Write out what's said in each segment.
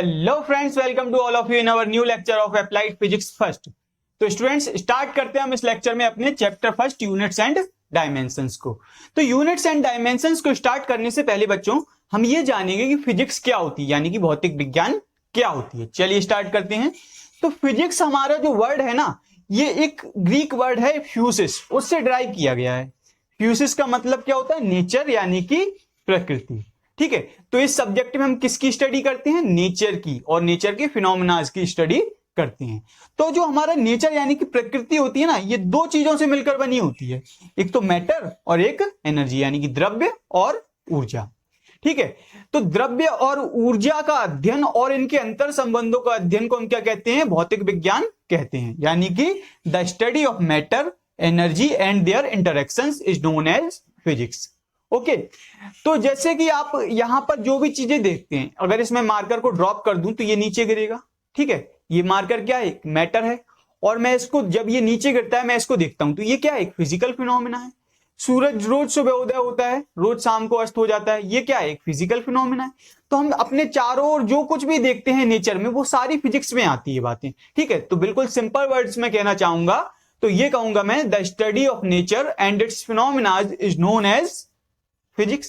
Hello friends, welcome to all of you in our new lecture of applied physics first. तो students, start करते हैं हम इस lecture में अपने chapter first units and dimensions को। तो यूनिट्स एंड डायमेंशंस को स्टार्ट करने से पहले बच्चों हम ये जानेंगे कि फिजिक्स क्या होती है, यानी कि भौतिक विज्ञान क्या होती है। चलिए स्टार्ट करते हैं। तो फिजिक्स हमारा जो वर्ड है ना, ये एक ग्रीक वर्ड है फ्यूसिस, उससे डिराइव किया गया है। फ्यूसिस का मतलब क्या होता है? नेचर, यानी कि प्रकृति। ठीक है, तो इस सब्जेक्ट में हम किसकी स्टडी करते हैं? नेचर की, और नेचर के फिनोमेना की स्टडी करते हैं। तो जो हमारा नेचर यानी कि प्रकृति होती है ना, ये दो चीजों से मिलकर बनी होती है, एक तो मैटर और एक एनर्जी, यानी कि द्रव्य और ऊर्जा। ठीक है, तो द्रव्य और ऊर्जा का अध्ययन और इनके अंतर संबंधों का अध्ययन को हम क्या कहते हैं? भौतिक विज्ञान कहते हैं। यानी कि the study of matter, energy and their interactions is known as physics. Okay, तो जैसे कि आप यहां पर जो भी चीजें देखते हैं, अगर इसमें मार्कर को ड्रॉप कर दूं तो ये नीचे गिरेगा। ठीक है, ये मार्कर क्या है? मैटर है, और मैं इसको जब ये नीचे गिरता है मैं इसको देखता हूं तो ये क्या है? एक फिजिकल फिनोमेना है। सूरज रोज सुबह उदय होता है, रोज शाम को अस्त हो जाता है, ये क्या है? एक फिजिकल फिनोमेना है। तो हम अपने चारों ओर जो कुछ भी देखते हैं नेचर में, वो सारी फिजिक्स में आती है बातें। ठीक है, तो बिल्कुल सिंपल वर्ड्स में कहना चाहूंगा तो ये कहूंगा मैं, the study of nature and its phenomena is known as physics.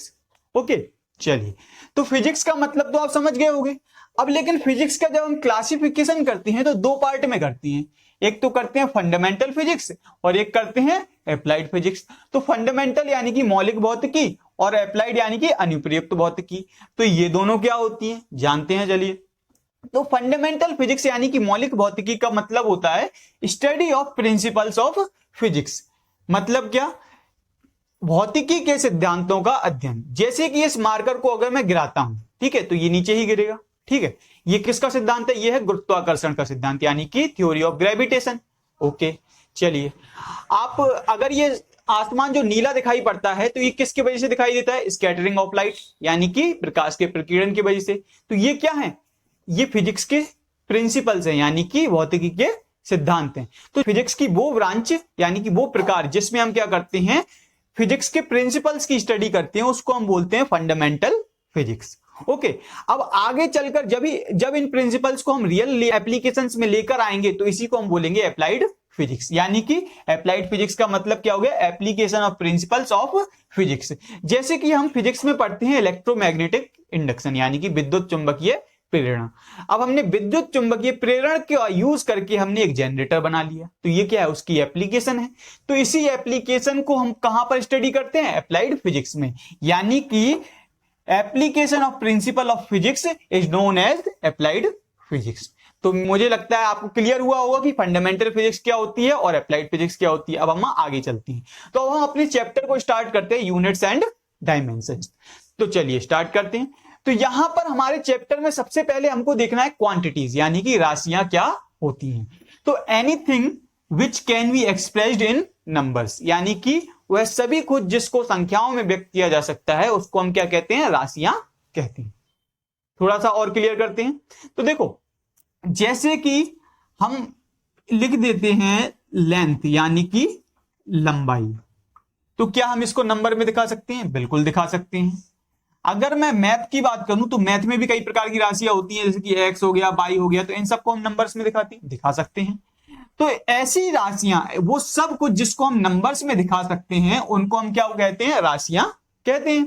Okay, चलिए, तो फिजिक्स का मतलब तो आप समझ गए होंगे। अब लेकिन फिजिक्स का जब हम क्लासिफिकेशन करते हैं तो दो पार्ट में करते हैं, एक तो करते हैं फंडामेंटल फिजिक्स और एक करते हैं अप्लाइड फिजिक्स। तो फंडामेंटल यानी कि मौलिक भौतिकी और अप्लाइड यानी कि अनुप्रयुक्त भौतिकी। तो ये दोनों क्या होती हैं जानते हैं, चलिए। तो फंडामेंटल फिजिक्स यानी कि मौलिक भौतिकी का मतलब होता है study of principles of physics. मतलब क्या? भौतिकी के सिद्धांतों का अध्ययन। जैसे कि इस मार्कर को अगर मैं गिराता हूं, ठीक है, तो ये नीचे ही गिरेगा। ठीक है, ये किसका सिद्धांत है? ये है गुरुत्वाकर्षण का सिद्धांत, यानी कि थ्योरी ऑफ ग्रेविटेशन। ओके, चलिए, आप अगर ये आसमान जो नीला दिखाई पड़ता है तो ये किसकी वजह से दिखाई देता है? स्कैटरिंग ऑफ लाइट, यानी कि प्रकाश के प्रकीर्णन की वजह से। तो ये क्या है? ये फिजिक्स के प्रिंसिपल्स हैं, यानी कि भौतिकी के सिद्धांत हैं। तो फिजिक्स की वो ब्रांच यानी कि वो प्रकार जिसमें हम क्या करते हैं? फिजिक्स के प्रिंसिपल्स की स्टडी करते हैं, उसको हम बोलते हैं फंडामेंटल फिजिक्स। ओके, अब आगे चलकर जब इन प्रिंसिपल्स को हम रियल एप्लीकेशंस में लेकर आएंगे तो इसी को हम बोलेंगे अप्लाइड फिजिक्स। यानी कि अप्लाइड फिजिक्स का मतलब क्या हो गया? Application of principles of physics. जैसे कि हम फिजिक्स में पढ़ते हैं इलेक्ट्रोमैग्नेटिक इंडक्शन, यानी कि विद्युत चुंबकीय प्रेरण। अब हमने विद्युत चुंबकीय प्रेरण का यूज करके हमने एक जनरेटर बना लिया, तो ये क्या है? उसकी एप्लीकेशन है। तो इसी एप्लीकेशन को हम कहां पर स्टडी करते हैं? अप्लाइड फिजिक्स में। यानी कि application of principle of physics is known as applied physics. तो मुझे लगता है आपको क्लियर हुआ होगा कि फंडामेंटल फिजिक्स क्या होती है और अप्लाइड फिजिक्स क्या होती है। अब हम आगे चलते हैं, तो अब हम अपने चैप्टर को स्टार्ट करते हैं, यूनिट्स एंड डायमेंशंस। तो चलिए स्टार्ट करते हैं। तो यहां पर हमारे चैप्टर में सबसे पहले हमको देखना है क्वांटिटीज, यानी कि राशियां क्या होती हैं। तो anything which can be expressed in numbers, यानी कि वह सभी कुछ जिसको संख्याओं में व्यक्त किया जा सकता है उसको हम क्या कहते हैं? राशियां कहते हैं। थोड़ा सा और क्लियर करते हैं। तो देखो, जैसे कि हम लिख देते हैं लेंथ, यानी कि लंबाई, तो क्या हम इसको नंबर में दिखा सकते हैं? बिल्कुल दिखा सकते हैं। अगर मैं मैथ की बात करूं तो मैथ में भी कई प्रकार की राशियां होती हैं, जैसे कि एक्स हो गया, वाई हो गया, तो इन सबको हम नंबर्स में दिखा सकते हैं। तो ऐसी राशियां, वो सब कुछ जिसको हम नंबर्स में दिखा सकते हैं उनको हम क्या कहते हैं? राशियां कहते हैं।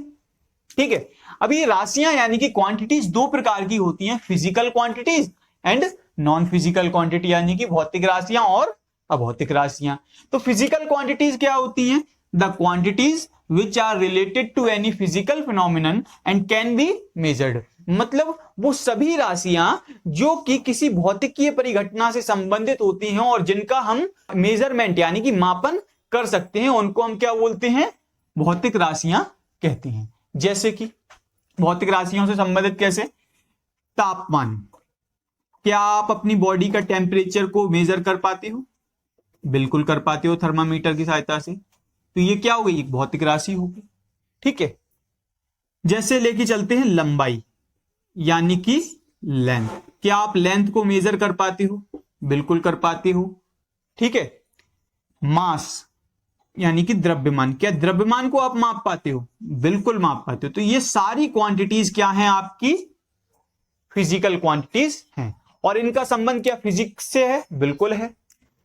ठीक है, अब ये राशियां यानी कि क्वांटिटीज दो प्रकार की होती हैं, physical quantities and non physical quantity, यानी कि भौतिक राशियां और अभौतिक राशियां। तो फिजिकल क्वांटिटीज क्या होती हैं? The quantities which are related to any physical phenomenon and can be measured। मतलब वो सभी राशियां जो कि किसी भौतिकीय परिघटना से संबंधित होती हैं और जिनका हम मेजरमेंट यानी कि मापन कर सकते हैं, उनको हम क्या बोलते हैं? भौतिक राशियां कहते हैं। जैसे कि भौतिक राशियों से संबंधित कैसे? तापमान, क्या आप अपनी बॉडी का टेम्परेचर को मेजर कर पाते हो? बिल्कुल कर पाते हो, थर्मामीटर की सहायता से। तो ये क्या हो गई? एक भौतिक राशि होगी। ठीक है, जैसे लेके चलते हैं लंबाई, यानी कि लेंथ, क्या आप लेंथ को मेजर कर पाते हो? बिल्कुल कर पाते हो। ठीक है, मास यानी कि द्रव्यमान, क्या द्रव्यमान को आप माप पाते हो? बिल्कुल माप पाते हो। तो ये सारी क्वांटिटीज क्या हैं? आपकी फिजिकल क्वांटिटीज हैं। और इनका संबंध क्या फिजिक्स से है? बिल्कुल है।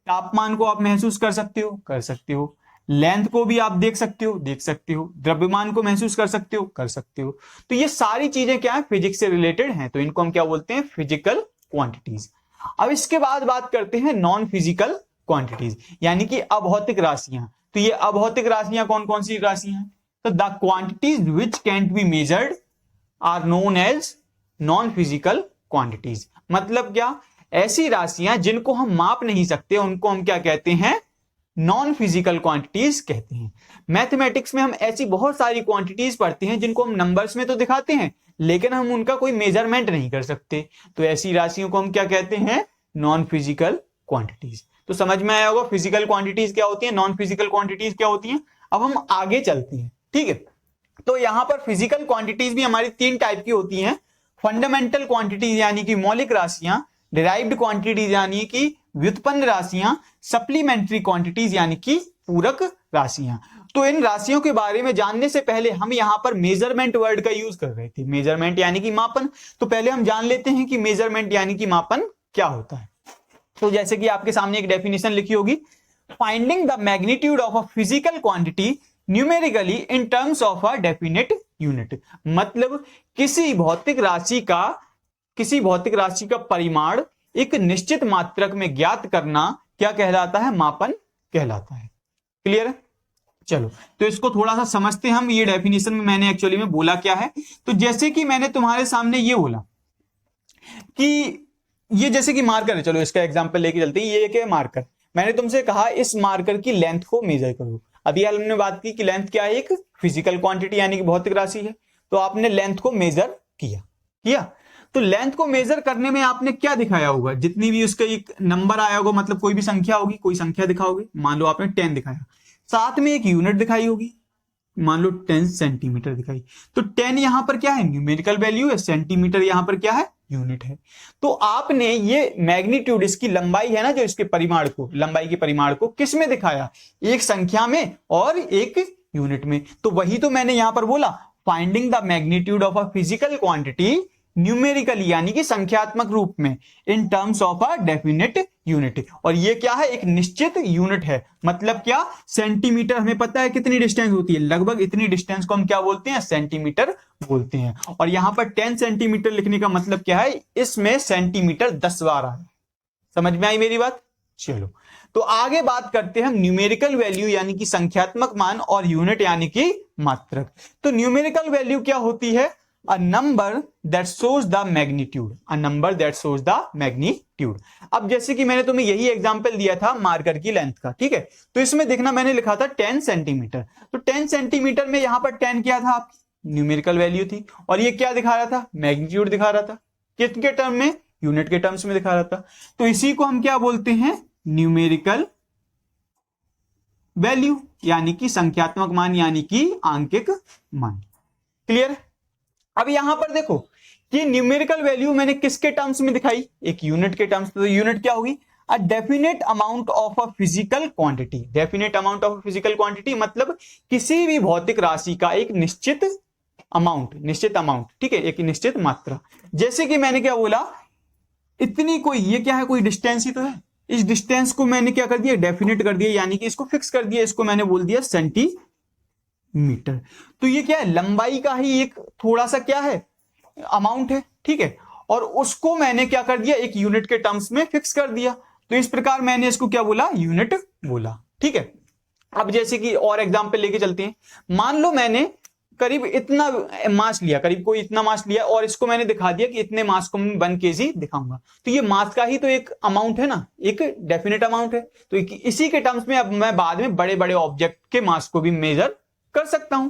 तापमान को आप महसूस कर सकते हो? कर सकते हो। लेंथ को भी आप देख सकते हो? देख सकते हो। द्रव्यमान को महसूस कर सकते हो? कर सकते हो। तो ये सारी चीजें क्या है? फिजिक्स से रिलेटेड हैं, तो इनको हम क्या बोलते हैं? Physical quantities. अब इसके बाद बात करते हैं नॉन फिजिकल क्वांटिटीज, यानी कि अभौतिक राशियां। तो ये अभौतिक राशियां कौन कौन सी राशियां हैं? तो the quantities which can't be measured are known as non physical quantities. मतलब क्या? ऐसी राशियां जिनको हम माप नहीं सकते उनको हम क्या कहते हैं? नॉन फिजिकल क्वांटिटीज कहते हैं। मैथमेटिक्स में हम ऐसी बहुत सारी क्वांटिटीज पढ़ते हैं जिनको हम नंबर्स में तो दिखाते हैं लेकिन हम उनका कोई मेजरमेंट नहीं कर सकते, तो ऐसी राशियों को हम क्या कहते हैं? Non physical quantities. तो समझ में आया होगा फिजिकल क्वांटिटीज क्या होती है, नॉन फिजिकल क्वांटिटीज क्या होती है। अब हम आगे चलते हैं, ठीक है। तो यहां पर फिजिकल क्वांटिटीज भी हमारी तीन टाइप की होती हैं। फंडामेंटल क्वांटिटीज यानी कि मौलिक राशियां, डिराइव्ड क्वांटिटीज यानी कि व्युत्पन्न राशियां, सप्लीमेंट्री क्वांटिटीज यानी कि पूरक राशियां। तो इन राशियों के बारे में जानने से पहले हम यहां पर मेजरमेंट वर्ड का यूज कर रहे थे। मेजरमेंट यानी कि मापन। तो पहले हम जान लेते हैं कि मेजरमेंट यानी कि मापन क्या होता है। तो जैसे कि आपके सामने एक डेफिनेशन लिखी होगी, finding the magnitude of a physical quantity numerically in terms of a definite unit. मतलब किसी भौतिक राशि का परिमाण एक निश्चित मात्रक में ज्ञात करना क्या कहलाता है? मापन कहलाता है। क्लियर है? चलो तो इसको थोड़ा सा समझते हैं हम। ये डेफिनेशन में मैंने एक्चुअली में बोला क्या है। तो जैसे कि मैंने तुम्हारे सामने ये बोला कि ये जैसे कि मार्कर है, चलो इसका एग्जांपल लेके चलते हैं। ये क्या है? मार्कर। मैंने तुमसे कहा इस मार्कर की लेंथ को मेजर करो। अभी हमने बात की कि लेंथ क्या है? एक फिजिकल क्वांटिटी यानी कि भौतिक राशि है। तो आपने लेंथ को मेजर किया। तो लेंथ को मेजर करने में आपने क्या दिखाया होगा? जितनी भी उसका एक नंबर आया होगा, मतलब कोई भी संख्या होगी, कोई संख्या दिखाओगे। मान लो आपने 10 दिखाया, साथ में एक यूनिट दिखाई होगी, मान लो 10 सेंटीमीटर दिखाई। तो 10 यहां पर क्या है? न्यूमेरिकल वैल्यू है। सेंटीमीटर यहां पर क्या है? यूनिट है। तो आपने ये मैग्नीट्यूड, इसकी लंबाई है ना, जो इसके परिमाण को, लंबाई के परिमाण को किस में दिखाया? एक संख्या में और एक यूनिट में। तो वही तो मैंने यहां पर बोला, finding the magnitude of a physical quantity numerically यानी कि संख्यात्मक रूप में, in terms of a definite unit. और ये क्या है? एक निश्चित यूनिट है। मतलब क्या? सेंटीमीटर हमें पता है कितनी डिस्टेंस होती है, लगभग इतनी डिस्टेंस को हम क्या बोलते हैं? सेंटीमीटर बोलते हैं। और यहां पर 10 सेंटीमीटर लिखने का मतलब क्या है? इसमें सेंटीमीटर 10 बार आए। समझ में आई मेरी बात? चलो तो आगे बात करते हैं हम न्यूमेरिकल वैल्यू यानी कि संख्यात्मक मान, और यूनिट यानी कि मात्रक। तो न्यूमेरिकल वैल्यू क्या होती है? A number that shows the magnitude, a number that shows the magnitude। अब जैसे कि मैंने तुम्हें यही एग्जांपल दिया था मार्कर की लेंथ का, ठीक है। तो इसमें देखना मैंने लिखा था 10 सेंटीमीटर। तो 10 सेंटीमीटर में यहां पर 10 क्या था? आपकी न्यूमेरिकल वैल्यू थी। और ये क्या दिखा रहा था? मैग्नीट्यूड दिखा रहा था। किसके टर्म में? यूनिट के टर्म्स में दिखा रहा था। तो इसी को हम क्या बोलते हैं? न्यूमेरिकल वैल्यू यानी कि संख्यात्मक मान यानी कि आंकिक मान। क्लियर? अब यहां पर देखो कि न्यूमेरिकल वैल्यू मैंने किसके टर्म्स में दिखाई? एक यूनिट के टर्म्स में। तो यूनिट क्या होगी? अ definite amount of a physical quantity. Definite amount of physical quantity मतलब किसी भी भौतिक राशि का एक निश्चित अमाउंट, ठीक है, एक निश्चित मात्रा। जैसे कि मैंने क्या बोला, इतनी कोई, ये क्या है? कोई डिस्टेंस ही तो है। इस डिस्टेंस को मैंने क्या कर दिया? डेफिनेट कर दिया, यानी कि इसको फिक्स कर दिया। इसको मैंने बोल दिया सेंटीमीटर। तो ये क्या है? लंबाई का ही एक थोड़ा सा क्या है? अमाउंट है, ठीक है। और उसको मैंने क्या कर दिया? एक यूनिट के टर्म्स में फिक्स कर दिया। तो इस प्रकार मैंने इसको क्या बोला? यूनिट बोला, ठीक है। अब जैसे कि और एग्जांपल लेके चलते हैं। मान लो मैंने करीब इतना मास लिया, करीब कोई इतना मास लिया, और इसको मैंने दिखा दिया कि इतने मास को मैं 1 kg दिखाऊंगा। तो ये मास का ही तो एक अमाउंट है ना, एक डेफिनेट अमाउंट है। तो इसी के टर्म्स में अब मैं बाद में बड़े बड़े ऑब्जेक्ट के मास को भी मेजर कर सकता हूं।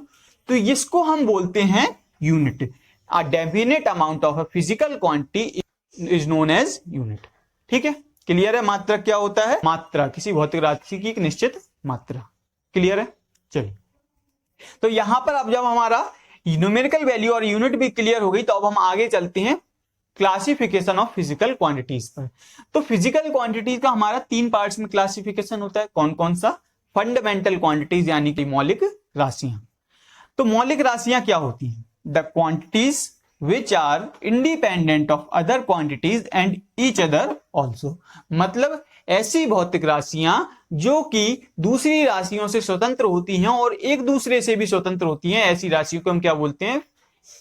तो इसको हम बोलते हैं unit. A definite amount of a physical quantity is known as unit. ठीक है, क्लियर है? मात्रा क्या होता है? मात्रा किसी भौतिक राशि की एक निश्चित मात्रा। क्लियर है? चलिए, तो यहां पर अब जब हमारा न्यूमेरिकल वैल्यू और यूनिट भी क्लियर हो गई, तो अब हम आगे चलते हैं क्लासिफिकेशन ऑफ फिजिकल क्वांटिटीज पर। तो फिजिकल क्वांटिटीज का हमारा 3 पार्ट्स में क्लासिफिकेशन होता है। कौन कौन सा? फंडामेंटल क्वांटिटीज यानी कि मौलिक राशियां। तो मौलिक राशियां क्या होती हैं? The quantities which are independent of other quantities and each other also. मतलब ऐसी भौतिक राशियां जो कि दूसरी राशियों से स्वतंत्र होती हैं और एक दूसरे से भी स्वतंत्र होती हैं, ऐसी राशियों को हम क्या बोलते हैं?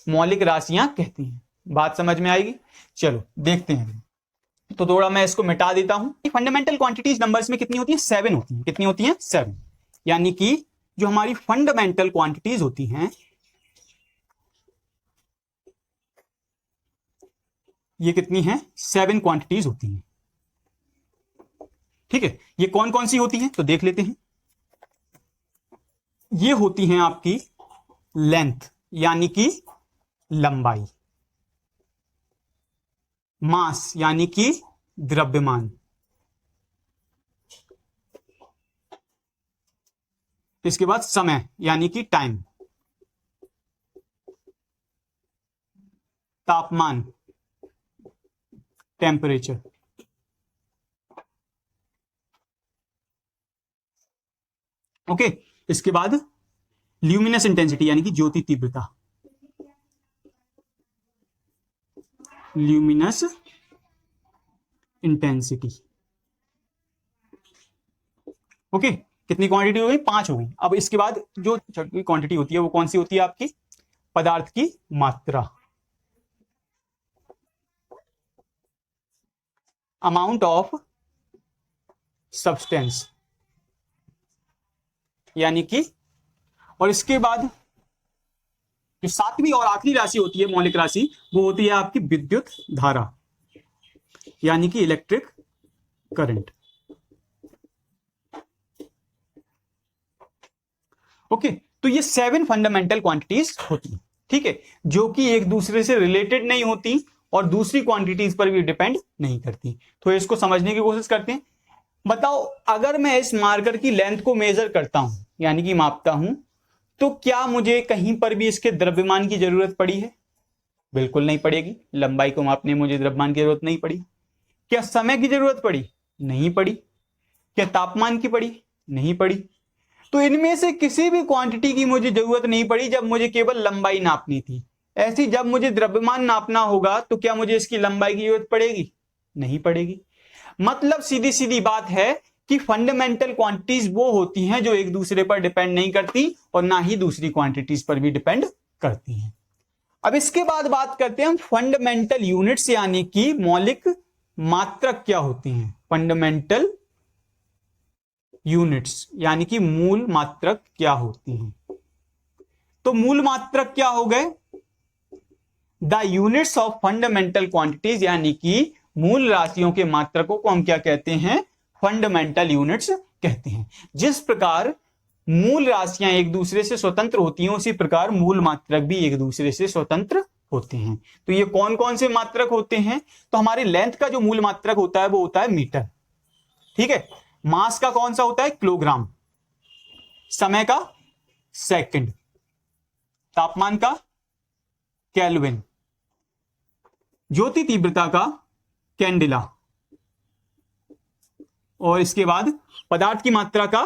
मौलिक राशियां कहती हैं। बात समझ में आएगी? चलो देखते हैं। तो थोड़ा मैं इसको मिटा देता हूं। फंडामेंटल क्वांटिटीज नंबर्स में कितनी होती है? 7 होती हैं। कितनी होती हैं? 7। यानी कि जो हमारी फंडामेंटल क्वांटिटीज होती हैं ये कितनी हैं? 7 क्वांटिटीज होती हैं। ठीक है, ये कौन कौन सी होती हैं तो देख लेते हैं। ये होती हैं आपकी लेंथ यानी कि लंबाई, मास यानी कि द्रव्यमान, इसके बाद समय यानी कि टाइम, तापमान टेम्परेचर, ओके। इसके बाद ल्यूमिनस इंटेंसिटी यानी कि ज्योति तीव्रता, ल्यूमिनस इंटेंसिटी, ओके। कितनी क्वांटिटी हो गई? 5 हो गई। अब इसके बाद जो छठी क्वांटिटी होती है वो कौन सी होती है आपकी? पदार्थ की मात्रा, अमाउंट ऑफ सब्सटेंस यानी कि, और इसके बाद जो 7वीं और आखिरी राशि होती है मौलिक राशि वो होती है आपकी विद्युत धारा यानी कि इलेक्ट्रिक करंट, ओके। तो ये 7 फंडामेंटल क्वांटिटीज होती हैं, ठीक है, जो कि एक दूसरे से रिलेटेड नहीं होती और दूसरी क्वांटिटीज पर भी डिपेंड नहीं करती। तो इसको समझने की कोशिश करते हैं। बताओ, अगर मैं इस मार्कर की लेंथ को मेजर करता हूं यानी कि मापता हूं, तो क्या मुझे कहीं पर भी इसके द्रव्यमान की जरूरत पड़ी है? बिल्कुल नहीं पड़ेगी। लंबाई को मापने में मुझे द्रव्यमान की जरूरत नहीं पड़ी। क्या समय की जरूरत पड़ी? नहीं पड़ी। क्या तापमान की पड़ी? नहीं पड़ी। तो इनमें से किसी भी क्वांटिटी की मुझे जरूरत नहीं पड़ी जब मुझे केवल लंबाई नापनी थी। ऐसी जब मुझे द्रव्यमान नापना होगा तो क्या मुझे इसकी लंबाई की जरूरत पड़ेगी? नहीं पड़ेगी। मतलब सीधी सीधी बात है कि फंडामेंटल क्वांटिटीज वो होती हैं जो एक दूसरे पर डिपेंड नहीं करती और ना ही दूसरी क्वांटिटीज पर भी डिपेंड करती हैं। अब इसके बाद बात करते हैं हम फंडामेंटल यूनिट्स यानी कि मौलिक मात्रक क्या होती हैं। फंडामेंटल यूनिट्स यानी कि मूल मात्रक क्या होती हैं। तो मूल मात्रक क्या हो गए? The units of fundamental quantities यानी कि मूल राशियों के मात्रकों को हम क्या कहते हैं? फंडामेंटल यूनिट्स कहते हैं। जिस प्रकार मूल राशियां एक दूसरे से स्वतंत्र होती हैं उसी प्रकार मूल मात्रक भी एक दूसरे से स्वतंत्र होते हैं। तो ये कौन कौन से मात्रक होते हैं? तो हमारी लेंथ का जो मूल मात्रक होता है वो होता है मीटर, ठीक है। मास का कौन सा होता है? किलोग्राम। समय का सेकंड, तापमान का केल्विन, ज्योति तीव्रता का कैंडिला, और इसके बाद पदार्थ की मात्रा का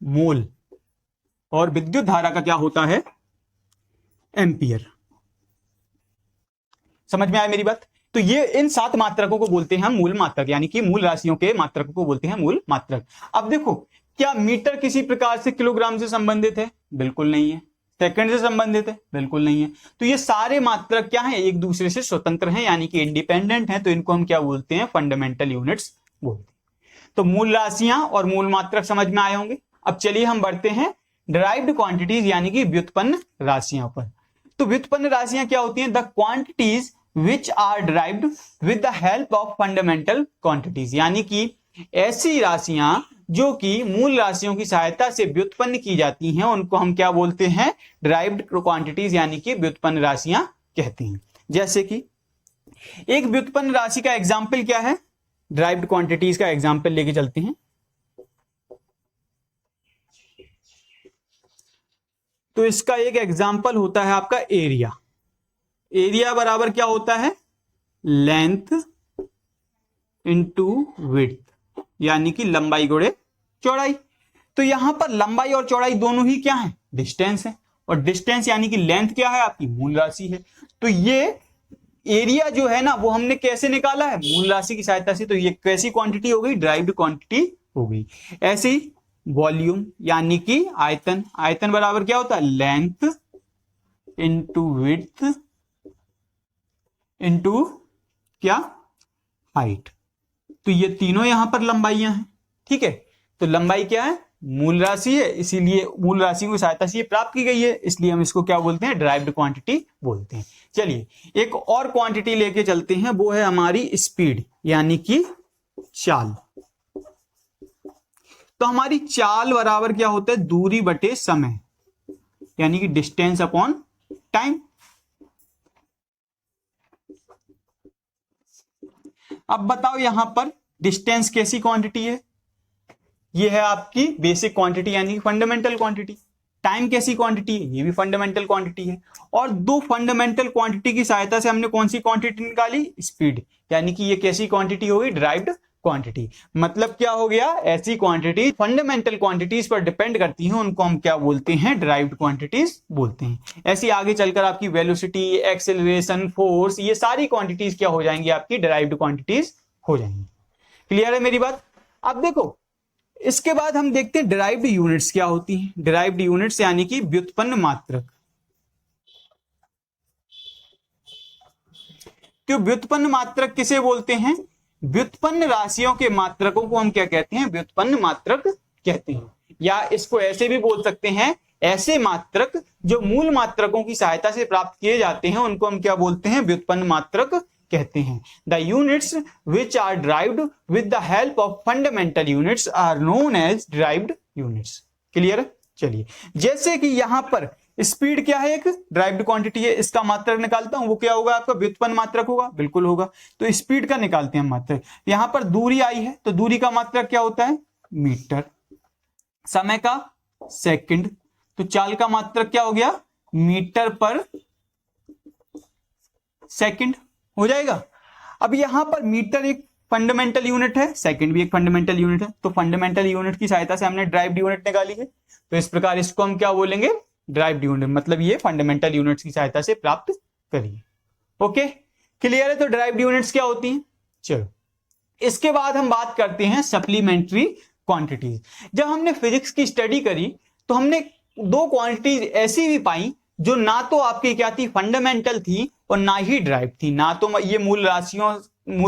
मोल, और विद्युत धारा का क्या होता है? एम्पियर। समझ में आया मेरी बात? तो ये इन 7 मात्रकों को बोलते हैं हम मूल मात्रक यानी कि मूल राशियों के मात्रकों को बोलते हैं मूल मात्रक। अब देखो, क्या मीटर किसी प्रकार से किलोग्राम से संबंधित है? बिल्कुल नहीं है। सेकंड से संबंधित है? बिल्कुल नहीं है। तो ये सारे मात्रक क्या हैं? एक दूसरे से स्वतंत्र हैं यानी कि इंडिपेंडेंट हैं। तो इनको हम क्या बोलते हैं? फंडामेंटल यूनिट्स बोलते हैं। तो मूल राशियां और मूल मात्रक समझ में आए होंगे। अब चलिए हम बढ़ते हैं डिराइव्ड क्वांटिटीज यानी कि व्युत्पन्न राशियों पर। तो व्युत्पन्न राशियां क्या होती हैं? The quantities which are derived with the help of fundamental quantities यानी कि ऐसी राशियां जो कि मूल राशियों की सहायता से व्युत्पन्न की जाती हैं उनको हम क्या बोलते हैं? डिराइव्ड क्वांटिटीज यानी कि व्युत्पन्न राशियां कहते हैं। जैसे कि एक व्युत्पन्न राशि का एग्जाम्पल क्या है? डिराइव्ड क्वांटिटीज का एग्जाम्पल लेके चलते हैं। तो इसका एक एग्जाम्पल होता है आपका एरिया। एरिया बराबर क्या होता है? लेंथ इंटू विड्थ यानी कि लंबाई गुणे चौड़ाई। तो यहां पर लंबाई और चौड़ाई दोनों ही क्या है? डिस्टेंस है। और डिस्टेंस यानी कि लेंथ क्या है? आपकी मूल राशि है। तो ये एरिया जो है ना वो हमने कैसे निकाला है, मूल राशि की सहायता से, तो ये कैसी क्वांटिटी हो गई, ड्राइव्ड क्वांटिटी हो गई। ऐसे ही वॉल्यूम यानी कि आयतन, आयतन बराबर क्या होता है, लेंथ इंटू विड्थ इंटू क्या, हाइट। तो ये तीनों यहां पर लंबाइयां हैं, ठीक है। तो लंबाई क्या है, मूल राशि है, इसीलिए मूल राशि की सहायता से ये प्राप्त की गई है, इसलिए हम इसको क्या बोलते हैं, ड्राइव्ड क्वांटिटी बोलते हैं। चलिए एक और क्वांटिटी लेके चलते हैं, वो है हमारी स्पीड यानी कि चाल। तो हमारी चाल बराबर क्या होता है, दूरी बटे समय यानी कि डिस्टेंस अपॉन टाइम। अब बताओ यहां पर डिस्टेंस कैसी क्वांटिटी है, ये है आपकी बेसिक क्वांटिटी यानी कि फंडामेंटल क्वांटिटी। टाइम कैसी क्वांटिटी है, ये भी फंडामेंटल क्वांटिटी है। और दो फंडामेंटल क्वांटिटी की सहायता से हमने कौन सी क्वांटिटी निकाली, स्पीड, यानी कि ये कैसी क्वांटिटी होगी, ड्राइव्ड क्वांटिटी। मतलब क्या हो गया, ऐसी क्वांटिटी फंडामेंटल क्वांटिटीज पर डिपेंड करती हैं, उनको हम क्या बोलते हैं, ड्राइव्ड क्वांटिटीज बोलते हैं। ऐसी आगे चलकर आपकी वेलोसिटी, एक्सेलरेशन, फोर्स, ये सारी क्वांटिटीज क्या हो जाएंगी, आपकी ड्राइव्ड क्वांटिटीज हो जाएंगी। क्लियर है मेरी बात। अब देखो इसके बाद हम देखते हैं डिराइव्ड यूनिट्स क्या होती हैं। डिराइव्ड यूनिट्स यानी कि व्युत्पन्न मात्रक। तो व्युत्पन्न मात्रक किसे बोलते हैं, व्युत्पन्न राशियों के मात्रकों को हम क्या कहते हैं, व्युत्पन्न मात्रक कहते हैं। या इसको ऐसे भी बोल सकते हैं, ऐसे मात्रक जो मूल मात्रकों की सहायता से प्राप्त किए जाते हैं उनको हम क्या बोलते हैं, व्युत्पन्न मात्रक कहते हैं। The units which are derived with the help of fundamental units are known as derived units. Clear. चलिए जैसे कि यहां पर स्पीड क्या है, एक ड्राइव्ड क्वांटिटी है, इसका मात्रक निकालता हूं, वो क्या होगा आपका, व्युत्पन्न मात्रक होगा, बिल्कुल होगा। तो स्पीड का निकालते हैं मात्रक। यहां पर दूरी आई है तो दूरी का मात्रक क्या होता है, मीटर। समय का सेकंड, तो चाल का मात्रक क्या हो गया, मीटर पर सेकंड हो जाएगा। अब यहां पर मीटर एक फंडामेंटल यूनिट है, सेकंड भी एक फंडामेंटल यूनिट है, तो फंडामेंटल यूनिट की सहायता से हमने ड्राइव्ड यूनिट निकाली है। तो इस प्रकार इसको हम क्या बोलेंगे, ड्राइव्ड यूनिट, मतलब ये फंडामेंटल यूनिट्स की सहायता से प्राप्त करिए। ओके क्लियर है। तो ड्राइव्ड यूनिट्स क्या होती हैं। चलो इसके बाद हम बात करते हैं सप्लीमेंट्री क्वांटिटीज। जब हमने फिजिक्स की स्टडी करी तो हमने दो क्वांटिटीज ऐसी भी पाई जो ना तो आपकी क्या थी, फंडामेंटल थी और ना ही ड्राइव थी। ना तो ये मूल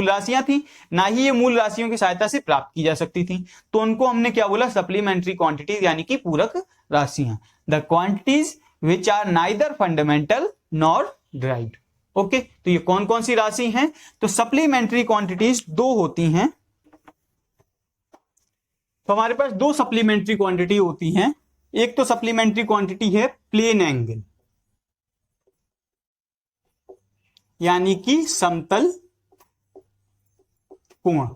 राशियां थी, ना ही ये मूल राशियों की सहायता से प्राप्त की जा सकती थी। तो उनको हमने क्या बोला, सप्लीमेंट्री क्वांटिटीज यानी कि पूरक राशियां। The quantities which are neither fundamental nor derived. Okay तो ये कौन कौन सी राशि हैं, तो सप्लीमेंट्री क्वांटिटीज दो होती हैं। तो हमारे पास दो सप्लीमेंट्री क्वांटिटी होती हैं। एक तो सप्लीमेंट्री क्वांटिटी है प्लेन एंगल यानी कि समतल कोण,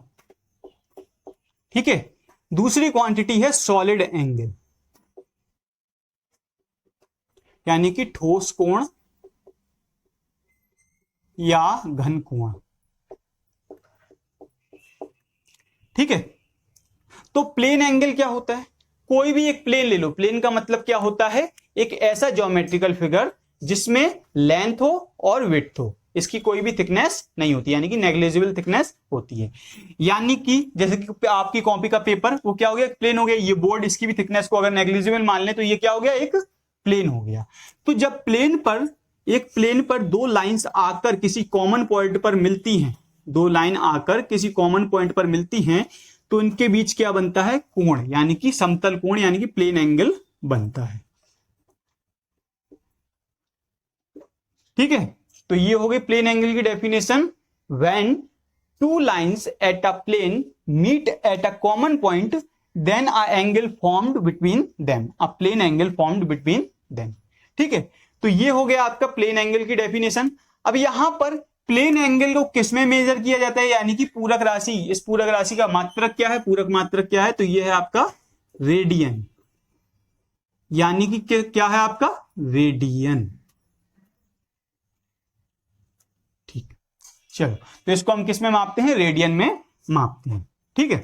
ठीक है। दूसरी क्वांटिटी है सॉलिड एंगल यानी कि ठोस कोण या घन कोण, ठीक है। तो प्लेन एंगल क्या होता है, कोई भी एक प्लेन ले लो। प्लेन का मतलब क्या होता है, एक ऐसा ज्योमेट्रिकल फिगर जिसमें लेंथ हो और विड्थ हो, इसकी कोई भी थिकनेस नहीं होती, यानी कि नेग्लिजिबल थिकनेस होती है। यानी कि जैसे कि आपकी कॉपी का पेपर वो क्या हो गया, प्लेन हो गया। ये बोर्ड, इसकी भी थिकनेस को अगर नेग्लिजिबल मान लें तो ये क्या हो गया, एक प्लेन हो गया। तो जब एक प्लेन पर दो लाइंस आकर किसी कॉमन पॉइंट पर मिलती हैं, दो लाइन आकर किसी कॉमन पॉइंट पर मिलती हैं, तो इनके बीच क्या बनता है, कोण, यानी कि समतल कोण यानी कि प्लेन एंगल बनता है, ठीक है। तो ये हो गई प्लेन एंगल की definition. When two lines at a plane meet at a common point then a angle formed between them, a plane angle formed between them, ठीक है। तो ये हो गया आपका प्लेन एंगल की डेफिनेशन। अब यहां पर प्लेन एंगल को किसमें मेजर किया जाता है, यानी कि पूरक राशि। इस पूरक राशि का मात्रक क्या है, पूरक मात्रक क्या है, तो ये है आपका रेडियन, यानी कि क्या है आपका, रेडियन, ठीक। चलो तो इसको हम किस में मापते हैं, रेडियन में मापते हैं, ठीक है।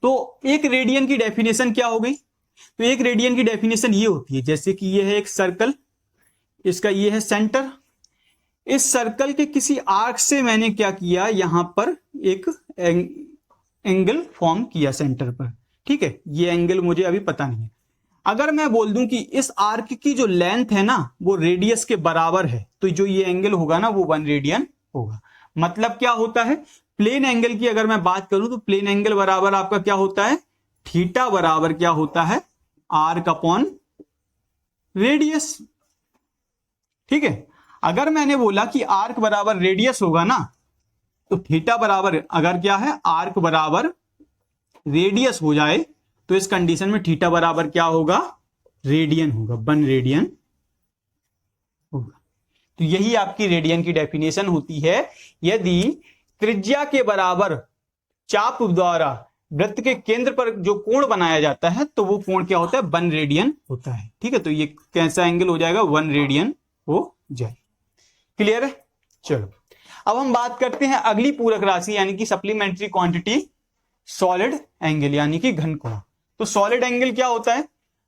तो एक रेडियन की डेफिनेशन क्या हो गई, तो एक रेडियन की डेफिनेशन ये होती है, जैसे कि ये है एक सर्कल, इसका ये है सेंटर, इस सर्कल के किसी आर्क से मैंने क्या किया, यहां पर एक एंगल फॉर्म किया सेंटर पर, ठीक है। ये एंगल मुझे अभी पता नहीं है। अगर मैं बोल दूं कि इस आर्क की जो लेंथ है ना वो रेडियस के बराबर है, तो जो ये एंगल होगा ना वो 1 रेडियन होगा। मतलब क्या होता है, प्लेन एंगल की अगर मैं बात करूं तो प्लेन एंगल बराबर आपका क्या होता है, थीटा बराबर क्या होता है, आर्क अपॉन रेडियस, ठीक है। अगर मैंने बोला कि आर्क बराबर रेडियस होगा ना, तो थीटा बराबर अगर क्या है, आर्क बराबर रेडियस हो जाए, तो इस कंडीशन में थीटा बराबर क्या होगा, रेडियन होगा, 1 रेडियन होगा। तो यही आपकी रेडियन की डेफिनेशन होती है। यदि त्रिज्या के बराबर चाप द्वारा वृत्त के केंद्र पर जो कोण बनाया जाता है तो वो कोण क्या होता है, 1 रेडियन होता है, ठीक है। तो ये कैसा एंगल हो जाएगा, 1 रेडियन हो जाए। क्लियर है। चलो अब हम बात करते हैं अगली पूरक राशि यानी कि सप्लीमेंट्री क्वांटिटी, सॉलिड एंगल यानी कि घन कोण। तो सॉलिड एंगल क्या होता है,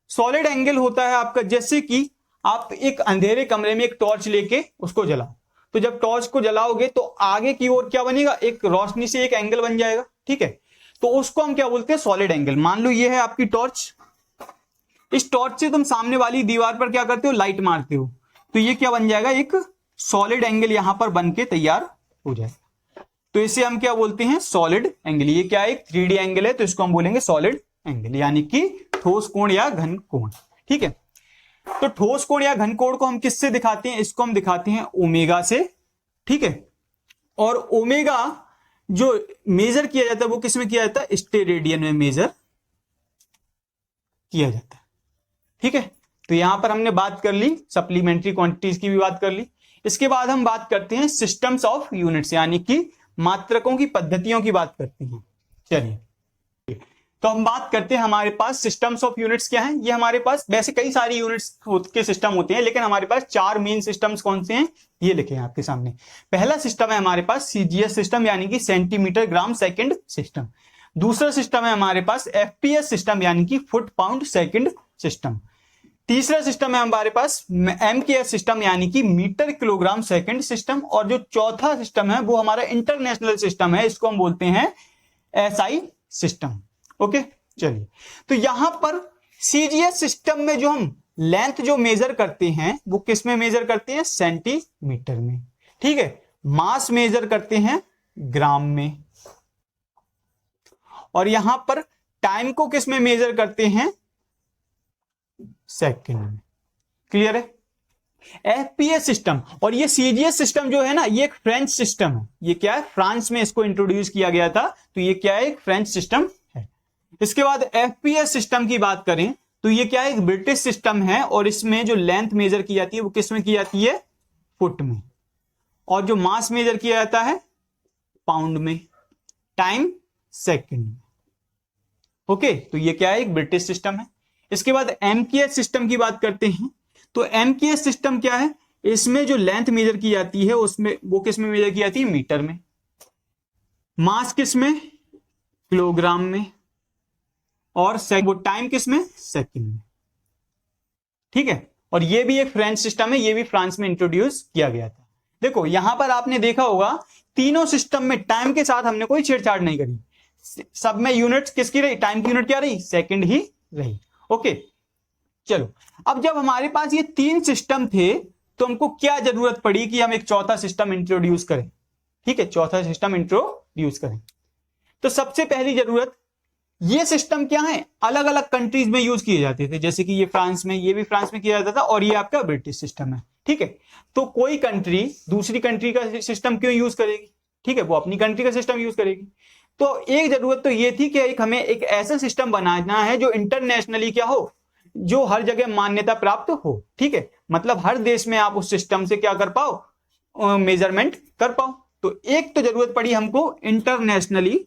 सॉलिड एंगल होता है आपका, जैसे कि आप एक अंधेरे कमरे में एक टॉर्च लेके उसको जलाओ, तो जब टॉर्च को जलाओगे तो आगे की ओर क्या बनेगा, एक रोशनी से एक एंगल बन जाएगा, ठीक है। तो उसको हम क्या बोलते हैं, सॉलिड एंगल। मान लो ये है आपकी टॉर्च, इस टॉर्च से तुम सामने वाली दीवार पर क्या करते हो, लाइट मारते हो, तो ये क्या बन जाएगा, एक सॉलिड एंगल यहां पर बन के तैयार हो जाएगा। तो इसे हम क्या बोलते हैं, सॉलिड एंगल। ये क्या है, एक 3D एंगल है, तो इसको हम बोलेंगे सॉलिड एंगल यानी कि ठोस कोण या घन कोण, ठीक है। तो ठोस कोण या घन कोण को हम किससे दिखाते हैं, इसको हम दिखाते हैं ओमेगा से, ठीक है। और ओमेगा जो मेजर किया जाता है वो किसमें किया जाता है, स्टेरेडियन में मेजर किया जाता है, ठीक है। तो यहां पर हमने बात कर ली सप्लीमेंट्री क्वांटिटीज की भी बात कर ली। इसके बाद हम बात करते हैं सिस्टम्स ऑफ यूनिट्स यानी कि मात्रकों की पद्धतियों की बात करते हैं। चलिए तो हम बात करते हैं हमारे पास सिस्टम्स ऑफ यूनिट्स क्या है। ये हमारे पास वैसे कई सारी यूनिट्स के सिस्टम होते हैं, लेकिन हमारे पास 4 मेन सिस्टम्स कौन से हैं, ये लिखे हैं आपके सामने। पहला सिस्टम है हमारे पास सीजीएस सिस्टम यानी कि सेंटीमीटर ग्राम सेकंड सिस्टम। दूसरा सिस्टम है हमारे पास एफपीएस सिस्टम यानी कि फुट पाउंड सेकंड सिस्टम। तीसरा सिस्टम है हमारे पास एमकेएस सिस्टम यानी कि मीटर किलोग्राम सेकंड सिस्टम। और जो चौथा सिस्टम है वो हमारा इंटरनेशनल सिस्टम है, इसको हम बोलते हैं एसआई सिस्टम। ओके चलिए, तो यहां पर सीजीएस सिस्टम में जो हम लेंथ जो मेजर करते हैं वो किस में मेजर करते हैं, सेंटीमीटर में, ठीक है। मास मेजर करते हैं ग्राम में, और यहां पर टाइम को किस में मेजर करते हैं, सेकंड में। क्लियर है। एफपीएस सिस्टम और ये सीजीएस सिस्टम जो है ना, ये एक फ्रेंच सिस्टम है। ये क्या है, फ्रांस में इसको इंट्रोड्यूस किया गया था, तो ये क्या है, एक फ्रेंच सिस्टम है। इसके बाद एफपीएस सिस्टम की बात करें तो ये क्या है, एक ब्रिटिश सिस्टम है, और इसमें जो लेंथ मेजर की जाती है वो किस में की जाती है, फुट में, और जो मास मेजर किया जाता है पाउंड में, टाइम सेकंड में। ओके, तो ये क्या है, एक ब्रिटिश सिस्टम है। इसके बाद एमकेएस सिस्टम की बात करते हैं, तो एमकेएस सिस्टम क्या है, इसमें जो लेंथ मेजर की जाती है उसमें वो किस में मेजर की जाती है, मीटर में, मास किस में, किलोग्राम में, और वो टाइम किस में, सेकंड में, ठीक है। और ये भी एक फ्रेंच सिस्टम है, ये भी फ्रांस में इंट्रोड्यूस किया गया था। देखो यहां पर आपने देखा होगा तीनों सिस्टम में टाइम के साथ हमने कोई छेड़छाड़ नहीं करी, सब में यूनिट किसकी रही, टाइम की यूनिट क्या रही, सेकंड ही रही। ओके चलो, अब जब हमारे पास ये 3 सिस्टम थे तो हमको क्या जरूरत पड़ी कि हम एक चौथा सिस्टम इंट्रोड्यूस करें, ठीक है, चौथा सिस्टम इंट्रोड्यूस करें। तो सबसे पहली जरूरत, ये सिस्टम क्या है, अलग अलग कंट्रीज में यूज किए जाते थे, जैसे कि ये फ्रांस में, ये भी फ्रांस में किया जाता था, और ये आपका ब्रिटिश सिस्टम है, ठीक है। तो कोई कंट्री दूसरी कंट्री का सिस्टम क्यों यूज करेगी, ठीक है, वो अपनी कंट्री का सिस्टम यूज करेगी। तो एक जरूरत तो ये थी कि हमें एक ऐसा सिस्टम बनाना है जो इंटरनेशनली क्या हो, जो हर जगह मान्यता प्राप्त हो, ठीक है, मतलब हर देश में आप उस सिस्टम से क्या कर पाओ, मेजरमेंट कर पाओ। तो एक तो जरूरत पड़ी हमको इंटरनेशनली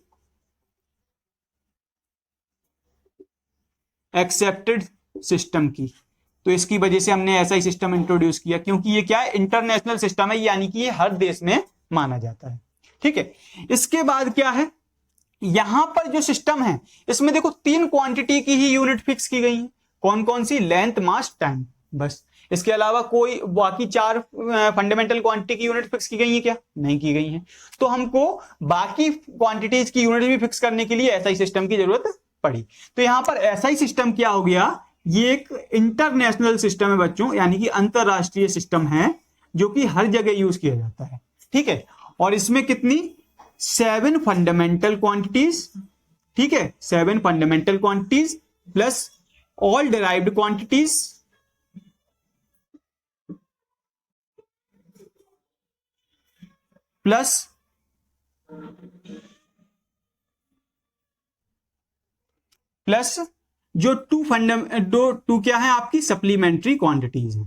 एक्सेप्टेड सिस्टम की, तो इसकी वजह से हमने ऐसा ही सिस्टम इंट्रोड्यूस किया, क्योंकि ये क्या है, इंटरनेशनल सिस्टम है, यानी कि ये हर देश में माना जाता है, ठीक है। इसके बाद क्या है, यहां पर जो सिस्टम है इसमें देखो 3 क्वांटिटी की ही यूनिट फिक्स की गई है, कौन कौन सी, लेंथ, मास, टाइम, बस इसके अलावा कोई बाकी 4 फंडामेंटल क्वांटिटी की यूनिट फिक्स की गई है क्या? नहीं की गई है। तो हमको बाकी क्वांटिटीज की यूनिट भी फिक्स करने के लिए एसआई सिस्टम की जरूरत पड़ी। तो यहां पर एसआई सिस्टम क्या हो गया, ये एक इंटरनेशनल सिस्टम है बच्चों, यानी कि अंतरराष्ट्रीय सिस्टम है जो कि हर जगह यूज किया जाता है। ठीक है, और इसमें कितनी 7 फंडामेंटल क्वांटिटीज, ठीक है, 7 fundamental quantities plus all derived quantities plus जो टू क्या है आपकी सप्लीमेंट्री क्वांटिटीज है।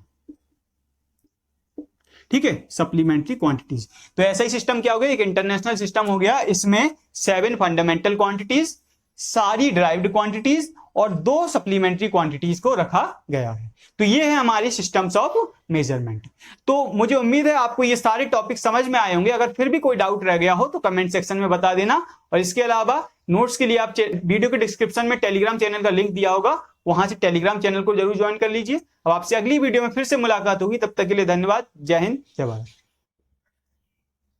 ठीक है, सप्लीमेंट्री क्वांटिटीज। तो ऐसा ही सिस्टम क्या हो गया, एक इंटरनेशनल सिस्टम हो गया। इसमें 7 फंडामेंटल क्वांटिटीज, सारी डिराइव्ड क्वांटिटीज और 2 सप्लीमेंट्री क्वांटिटीज को रखा गया है। तो ये है हमारी सिस्टम्स ऑफ मेजरमेंट। तो मुझे उम्मीद है आपको ये सारे टॉपिक समझ में आए होंगे। अगर फिर भी कोई डाउट रह गया हो तो कमेंट सेक्शन में बता देना। और इसके अलावा नोट्स के लिए आप वीडियो के डिस्क्रिप्शन में टेलीग्राम चैनल का लिंक दिया होगा, वहां से टेलीग्राम चैनल को जरूर ज्वाइन कर लीजिए। अब आपसे अगली वीडियो में फिर से मुलाकात होगी, तब तक के लिए धन्यवाद। जय हिंद, जय भारत।